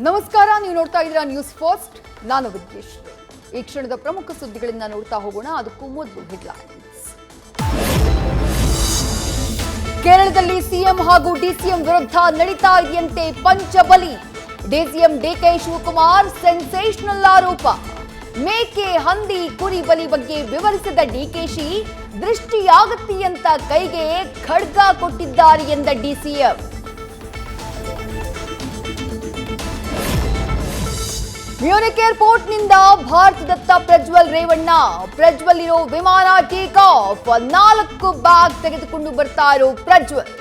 ನಮಸ್ಕಾರ, ನೀವು ನೋಡ್ತಾ ಇದ್ದೀರಾ ನ್ಯೂಸ್ ಫಸ್ಟ್. ನಾನು ವಿದ್ಯೇಶ್ವರಿ. ಈ ಕ್ಷಣದ ಪ್ರಮುಖ ಸುದ್ದಿಗಳಿಂದ ನೋಡ್ತಾ ಹೋಗೋಣ. ಅದಕ್ಕೂ ಮೊದಲು ಹೆಡ್ಲೈನ್ಸ್. ಕೇರಳದಲ್ಲಿ ಸಿಎಂ ಹಾಗೂ ಡಿಸಿಎಂ ವಿರುದ್ಧ ನಡೀತಾ ಇದೆಯಂತೆ ಪಂಚಬಲಿ. ಡಿಸಿಎಂ ಡಿಕೆ ಶಿವಕುಮಾರ್ ಸೆನ್ಸೇಷನಲ್ ಆರೋಪ. ಮೇಕೆ, ಹಂದಿ, ಕುರಿ ಬಲಿ ಬಗ್ಗೆ ವಿವರಿಸಿದ ಡಿಕೆಶಿ ದೃಷ್ಟಿಯಾಗತ್ತಿ ಅಂತ ಕೈಗೆ ಖಡ್ಗ ಕೊಟ್ಟಿದ್ದಾರೆ ಎಂದ ಡಿಸಿಎಂ. ಮ್ಯೂನಿಕ್ ಏರ್ಪೋರ್ಟ್ನಿಂದ ಭಾರತದತ್ತ ಪ್ರಜ್ವಲ್ ರೇವಣ್ಣ. ಪ್ರಜ್ವಲ್ ಇರೋ ವಿಮಾನ ಟೇಕ್ ಆಫ್. 4 ಬ್ಯಾಗ್ ತೆಗೆದುಕೊಂಡು ಬರ್ತಾ ಇರೋ ಪ್ರಜ್ವಲ್.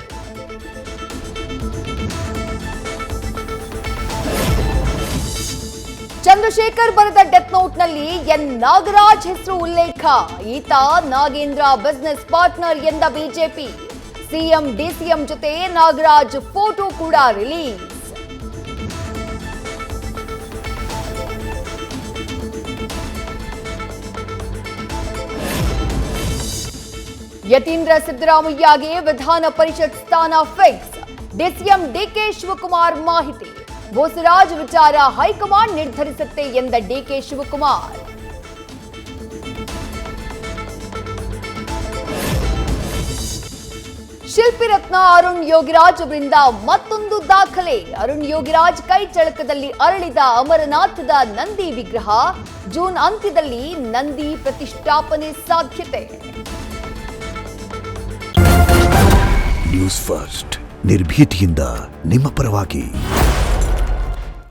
ಚಂದ್ರಶೇಖರ್ ಬರೆದ ಡೆತ್ ನೋಟ್ನಲ್ಲಿ ಎನ್ ನಾಗರಾಜ್ ಹೆಸರು ಉಲ್ಲೇಖ. ಈತ ನಾಗೇಂದ್ರ ಬಿಸಿನೆಸ್ ಪಾರ್ಟ್ನರ್ ಎಂದ ಬಿಜೆಪಿ. ಸಿಎಂ ಡಿಸಿಎಂ ಜೊತೆ ನಾಗರಾಜ್ ಫೋಟೋ ಕೂಡ ರಿಲೀಸ್. ಯತೀಂದ್ರ ಸಿದ್ದರಾಮಯ್ಯಗೆ ವಿಧಾನ ಪರಿಷತ್ ಸ್ಥಾನ ಫಿಕ್ಸ್. ಡಿಸಿಎಂ ಡಿಕೆ ಶಿವಕುಮಾರ್ ಮಾಹಿತಿ. ಬೋಸರಾಜ್ ವಿಚಾರ ಹೈಕಮಾಂಡ್ ನಿರ್ಧರಿಸುತ್ತೆ ಎಂದ ಡಿಕೆ ಶಿವಕುಮಾರ್. ಶಿಲ್ಪಿ ರತ್ನ ಅರುಣ್ ಯೋಗಿರಾಜ್ ಅವರಿಂದ ಮತ್ತೊಂದು ದಾಖಲೆ. ಅರುಣ್ ಯೋಗಿರಾಜ್ ಕೈ ಚಳಕದಲ್ಲಿ ಅರಳಿದ ಅಮರನಾಥದ ನಂದಿ ವಿಗ್ರಹ. ಜೂನ್ ಅಂತ್ಯದಲ್ಲಿ ನಂದಿ ಪ್ರತಿಷ್ಠಾಪನೆ ಸಾಧ್ಯತೆ. ನ್ಯೂಸ್ ಫಸ್ಟ್, ನಿರ್ಭೀತಿಯಿಂದ ನಿಮ್ಮ ಪರವಾಗಿ.